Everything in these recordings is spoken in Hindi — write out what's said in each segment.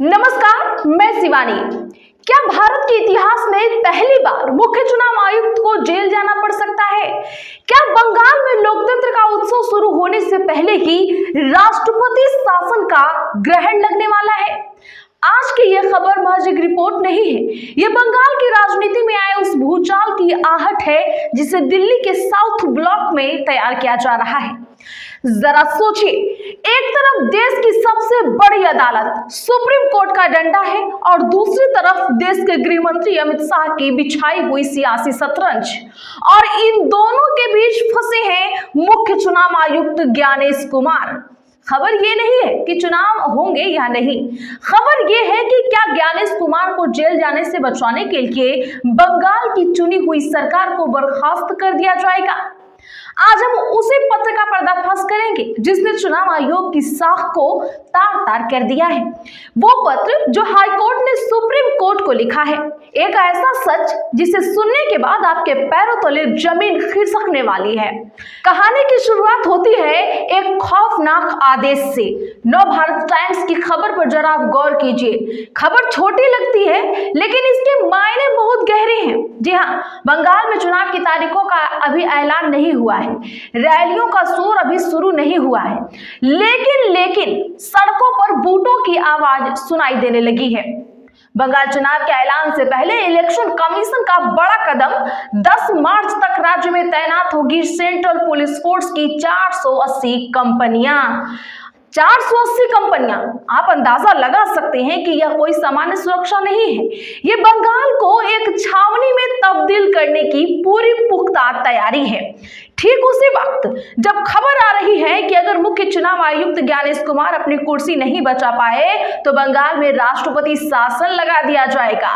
नमस्कार, मैं शिवानी। क्या भारत के इतिहास में पहली बार मुख्य चुनाव आयुक्त को जेल जाना पड़ सकता है? क्या बंगाल में लोकतंत्र का उत्सव शुरू होने से पहले ही राष्ट्रपति शासन का ग्रहण लगने वाला है? आज की यह खबर महज एक रिपोर्ट नहीं है, यह बंगाल की राजनीति में आए उस भूचाल की आहट है जिसे दिल्ली के साउथ ब्लॉक में तैयार किया जा रहा है। जरा सोचिए, एक तरफ देश की सबसे बड़ी अदालत सुप्रीम कोर्ट का डंडा है और दूसरी तरफ देश के गृह मंत्री अमित शाह की बिछाई हुई सियासी शतरंज, और इन दोनों के बीच फंसे हैं मुख्य चुनाव आयुक्त ज्ञानेश कुमार। खबर ये नहीं है कि चुनाव होंगे या नहीं, खबर ये है कि क्या ज्ञानेश कुमार को जेल जाने से बचाने के लिए बंगाल की चुनी हुई सरकार को बर्खास्त कर दिया जाएगा। आज हम उसी पत्र का पर्दाफाश करेंगे जिसने चुनाव आयोग की साख को तार तार कर दिया है। वो पत्र जो हाईकोर्ट ने सुप्रीम कोर्ट को लिखा है, एक ऐसा सच जिसे सुनने के बाद आपके पैरों तले जमीन खिसकने वाली है। कहानी की शुरुआत होती है एक खौफनाक आदेश से। नवभारत टाइम्स की खबर पर जरा आप गौर कीजिए। खबर छोटी लगती है लेकिन इसके मायने बहुत गहरे हैं। जी हाँ, बंगाल में चुनाव की तारीखों का अभी ऐलान नहीं हुआ है, रैलियों का शोर अभी शुरू नहीं हुआ है, लेकिन सड़कों पर बूटों की आवाज सुनाई देने लगी है। बंगाल चुनाव के ऐलान से पहले इलेक्शन कमीशन का बड़ा कदम, 10 मार्च तक राज्य में तैनात होगी सेंट्रल पुलिस फोर्स की 480 कंपनियां। 480 कंपनियां, आप अंदाजा लगा सकते हैं कि यह कोई सामान्य सुरक्षा नहीं है। यह बंगाल को एक छावनी में तब्दील करने की पूरी पुख्ता तैयारी है। ठीक उसी वक्त जब खबर आ रही है कि अगर मुख्य चुनाव आयुक्त ज्ञानेश कुमार अपनी कुर्सी नहीं बचा पाए तो बंगाल में राष्ट्रपति शासन लगा दिया जाएगा।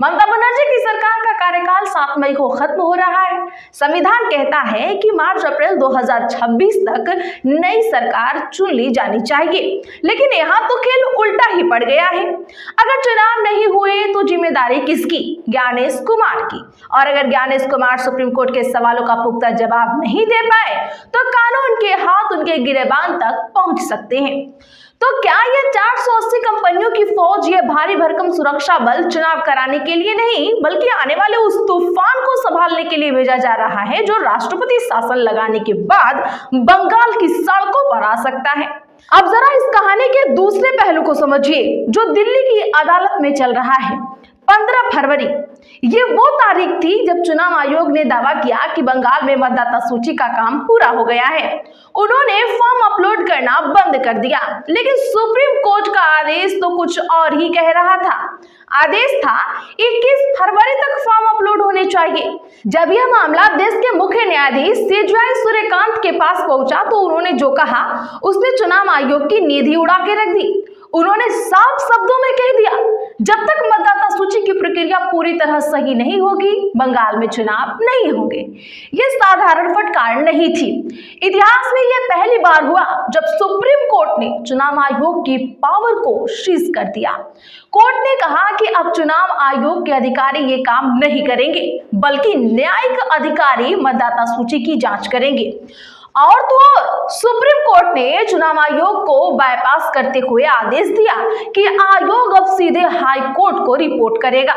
ममता बनर्जी की सरकार का कार्यकाल 7 मई को खत्म हो रहा है। संविधान कहता है कि मार्च अप्रैल 2026 तक नई सरकार चुन ली जानी चाहिए, लेकिन यहाँ तो खेल उल्टा ही पड़ गया है। अगर चुनाव नहीं हुए तो जिम्मेदारी किसकी? ज्ञानेश कुमार की। और अगर ज्ञानेश कुमार सुप्रीम कोर्ट के सवालों का पुख्ता जवाब नहीं दे पाए तो कानून के हाथ उनके गिरेबान तक पहुंच सकते हैं। तो क्या ये 480 कंपनियों की फौज, ये भारी भरकम सुरक्षा बल चुनाव कराने के लिए नहीं बल्कि आने वाले उस तूफान को संभालने के लिए भेजा जा रहा है जो राष्ट्रपति शासन लगाने के बाद बंगाल की सड़कों पर आ सकता है? अब जरा इस कहानी के दूसरे पहलू को समझिए जो दिल्ली की अदालत में चल रहा है। 15 फरवरी ये वो तारीख थी जब चुनाव आयोग ने दावा किया कि बंगाल में मतदाता सूची का काम पूरा हो गया है। उन्होंने फॉर्म अपलोड करना बंद कर दिया, लेकिन सुप्रीम कोर्ट का आदेश तो कुछ और ही कह रहा था। आदेश था 21 फरवरी तक फॉर्म अपलोड होने चाहिए। जब यह मामला देश के मुख्य न्यायाधीश CJI सूर्यकांत के पास पहुंचा तो उन्होंने जो कहा उसने चुनाव आयोग की नींद ही उड़ा के रख दी। उन्होंने साफ शब्दों में कह दिया, जब तक मतदाता सूची की प्रक्रिया पूरी तरह सही नहीं होगी बंगाल में चुनाव नहीं होंगे। यह साधारण फटकार नहीं थी। इतिहास में यह पहली बार हुआ जब सुप्रीम कोर्ट ने चुनाव आयोग की पावर को सीज कर दिया। कोर्ट ने कहा कि अब चुनाव आयोग के अधिकारी ये काम नहीं करेंगे बल्कि न्यायिक अधिकारी मतदाता सूची की जांच करेंगे। और तो और सुप्रीम कोर्ट ने चुनाव आयोग को बाईपास करते हुए आदेश दिया कि आयोग अब सीधे हाई कोर्ट को रिपोर्ट करेगा।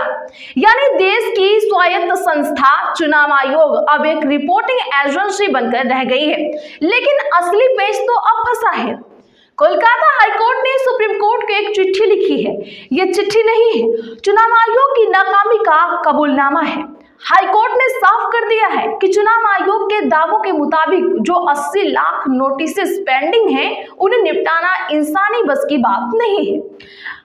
यानी देश की स्वायत्त संस्था चुनाव आयोग अब एक रिपोर्टिंग एजेंसी बनकर रह गई है। लेकिन असली पेच तो अब फंसा है। कोलकाता हाईकोर्ट ने सुप्रीम कोर्ट को एक चिट्ठी लिखी है। यह चिट्ठी नहीं है, चुनाव आयोग की नाकामी का कबूलनामा है। हाईकोर्ट ने साफ कर दिया है कि चुनाव आयोग के दावों के मुताबिक जो 80 लाख नोटिसेस पेंडिंग हैं, उन्हें निपटाना इंसानी बस की बात नहीं है।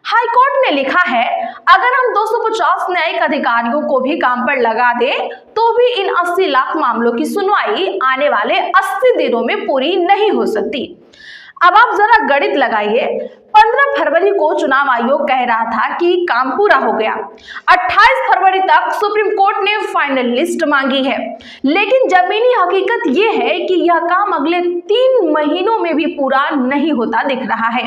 हाईकोर्ट ने लिखा है, अगर हम 250 न्यायिक अधिकारियों को भी काम पर लगा दें तो भी इन 80 लाख मामलों की सुनवाई आने वाले 80 दिनों में पूरी नहीं हो सकती। अब आप जरा गणित लगाइए। 15 फरवरी को चुनाव आयोग कह रहा था कि काम पूरा हो गया। 28 फरवरी तक सुप्रीम कोर्ट ने फाइनल लिस्ट मांगी है, लेकिन जमीनी हकीकत यह है कि यह काम अगले 3 महीनों में भी पूरा नहीं होता दिख रहा है।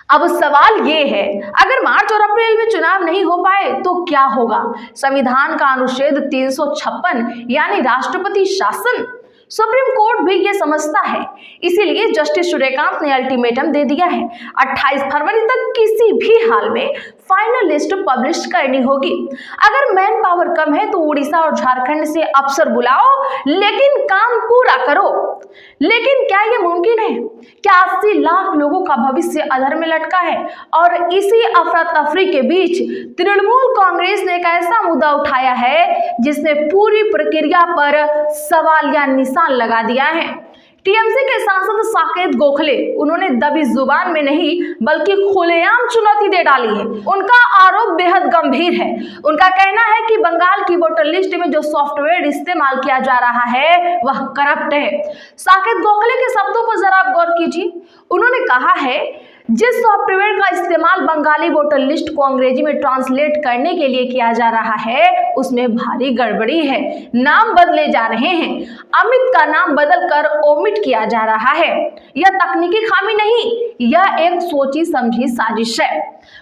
अब सवाल ये है, अगर मार्च और अप्रैल में चुनाव नहीं हो पाए तो क्या होगा? संविधान का अनुच्छेद 356 यानी राष्ट्रपति शासन सुप्रीम कोर्ट भी ये समझता है, इसीलिए जस्टिस सूर्यकांत ने अल्टीमेटम दे दिया है। 28 फरवरी तक किसी भी हाल में फाइनल लिस्ट पब्लिश करनी होगी। अगर मैन पावर कम है तो उड़ीसा और झारखंड से अफसर बुलाओ, लेकिन काम पूरा करो। लेकिन क्या यह मुमकिन है? क्या 80 लाख लोगों का भविष्य अधर में लटका है? और इसी अफरा तफरी के बीच तृणमूल कांग्रेस ने एक ऐसा मुद्दा उठाया है जिसने पूरी प्रक्रिया पर सवाल या निशान लगा दिया है। टीएमसी के सांसद साकेत गोखले, उन्होंने दबी जुबान में नहीं बल्कि खुलेआम चुनौती दे डाली है। उनका आरोप बेहद गंभीर है। उनका कहना है कि बंगाल की वोटर लिस्ट में जो सॉफ्टवेयर इस्तेमाल किया जा रहा है वह करप्ट है। साकेत गोखले के शब्दों पर जरा आप गौर कीजिए। उन्होंने कहा है, जिस सॉफ्टवेयर का इस्तेमाल बंगाली वोटर लिस्ट को अंग्रेजी में ट्रांसलेट करने के लिए किया जा रहा है उसमें भारी गड़बड़ी है। नाम बदले जा रहे हैं। अमित का नाम बदलकर ओमिट किया जा रहा है। यह तकनीकी खामी नहीं, यह एक सोची समझी साजिश है।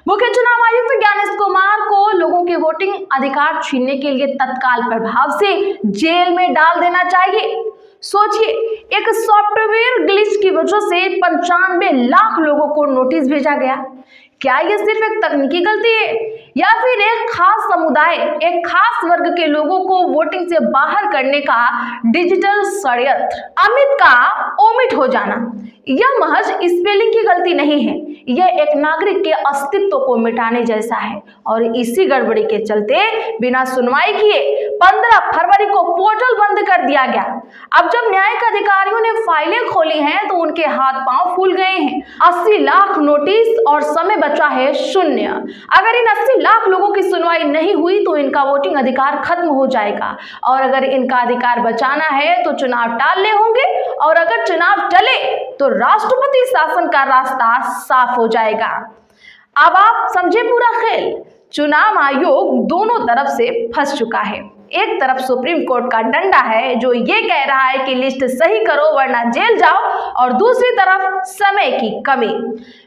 मुख्य चुनाव आयुक्त ज्ञानेश कुमार को लोगों के वोटिंग अधिकार छीनने के लिए तत्काल प्रभाव से जेल में डाल देना चाहिए। सोचिए, एक सॉफ्टवेयर ग्लिच की वजह से 95 लाख लोगों को नोटिस भेजा गया। क्या यह सिर्फ एक तकनीकी गलती है या फिर एक खास समुदाय, एक खास वर्ग के लोगों को वोटिंग से बाहर करने का डिजिटल षड्यंत्र? अमित का ओमिट हो जाना यह महज स्पेलिंग की गलती नहीं है, यह एक नागरिक के अस्तित्व को मिटाने जैसा है। और इसी गड़बड़ी के चलते बिना सुनवाई किए 15 फरवरी को पोर्टल बंद कर दिया गया। अब जब न्यायिक अधिकारियों ने फाइलें खोली हैं तो उनके हाथ पांव फूल गए हैं। 80 लाख नोटिस और समय बचा है शून्य। अगर इन 80 लाख लोगों की सुनवाई नहीं हुई तो इनका वोटिंग अधिकार खत्म हो जाएगा। और अगर इनका अधिकार बचाना है तो चुनाव टालने होंगे, और अगर चुनाव टले तो राष्ट्रपति शासन का रास्ता साफ हो जाएगा। अब आप समझे पूरा खेल। चुनाव आयोग दोनों तरफ से फंस चुका है। एक तरफ सुप्रीम कोर्ट का डंडा है जो ये कह रहा है कि लिस्ट सही करो वरना जेल जाओ, और दूसरी तरफ समय की कमी।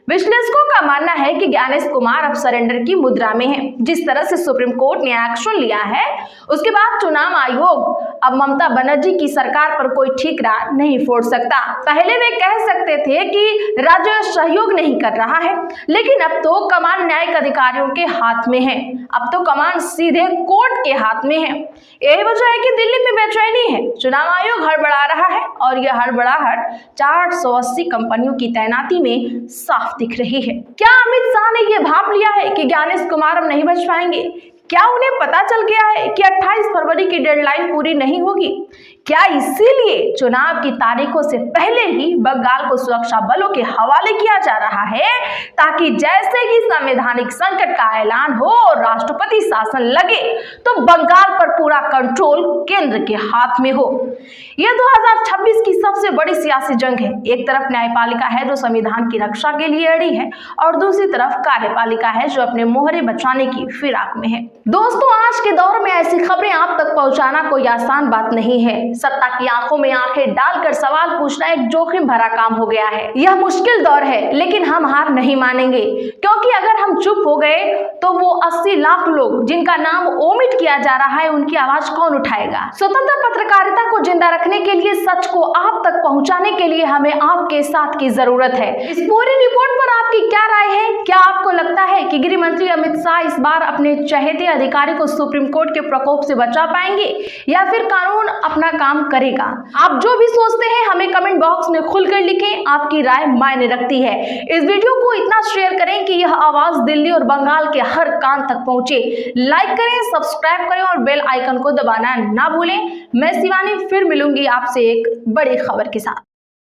विश्लेषकों का मानना है कि ज्ञानेश कुमार अब सरेंडर की मुद्रा में है। जिस तरह से सुप्रीम कोर्ट ने एक्शन लिया है उसके बाद चुनाव आयोग अब ममता बनर्जी की सरकार पर कोई ठीकरा नहीं फोड़ सकता। पहले वे कह सकते थे कि राज्य सहयोग नहीं कर रहा है, लेकिन अब तो कमान न्यायिक अधिकारियों के हाथ में है। अब तो कमान सीधे कोर्ट के हाथ में है। यही वजह है कि दिल्ली में बेचैनी है। चुनाव आयोग हड़बड़ा रहा है और यह हड़बड़ाहट 480 कंपनियों की तैनाती में साफ दिख रही है। क्या अमित शाह ने यह भाप लिया है कि ज्ञानेश कुमार अब नहीं बच पाएंगे? क्या उन्हें पता चल गया है कि 28 फरवरी की डेडलाइन पूरी नहीं होगी? क्या इसीलिए चुनाव की तारीखों से पहले ही बंगाल को सुरक्षा बलों के हवाले किया जा रहा है, ताकि जैसे ही संवैधानिक संकट का ऐलान हो और राष्ट्रपति शासन लगे तो बंगाल पर पूरा कंट्रोल केंद्र के हाथ में हो? यह 2026 की सबसे बड़ी सियासी जंग है। एक तरफ न्यायपालिका है जो संविधान की रक्षा के लिए अड़ी है, और दूसरी तरफ कार्यपालिका है जो अपने मोहरे बचाने की फिराक में है। दोस्तों, आज के दौर में ऐसी खबरें आप तक पहुंचाना कोई आसान बात नहीं है। सत्ता की आंखों में आंखें डालकर सवाल पूछना एक जोखिम भरा काम हो गया है। यह मुश्किल दौर है, लेकिन हम हार नहीं मानेंगे, क्योंकि अगर हम चुप हो गए तो वो 80 लाख लोग जिनका नाम ओमिट किया जा रहा है उनकी आवाज कौन उठाएगा? स्वतंत्र पत्रकारिता को जिंदा रखने के लिए, सच को आप तक पहुंचाने के लिए हमें आपके साथ की जरूरत है। इस पूरी रिपोर्ट पर आपकी क्या राय है? क्या आपको लगता है कि गृह मंत्री अमित शाह इस बार अपने चहेते अधिकारी को सुप्रीम कोर्ट के प्रकोप से बचा पाएंगे, या फिर कानून अपना काम करेगा? आप जो भी सोचते हैं हमें कमेंट बॉक्स में खुलकर लिखें। आपकी राय मायने रखती है। इस वीडियो को इतना शेयर करें कि यह आवाज दिल्ली और बंगाल के हर कान तक पहुंचे। लाइक करें, सब्सक्राइब करें और बेल आइकन को दबाना ना भूलें। मैं शिवानी फिर मिलूंगी आपसे एक बड़ी खबर के साथ।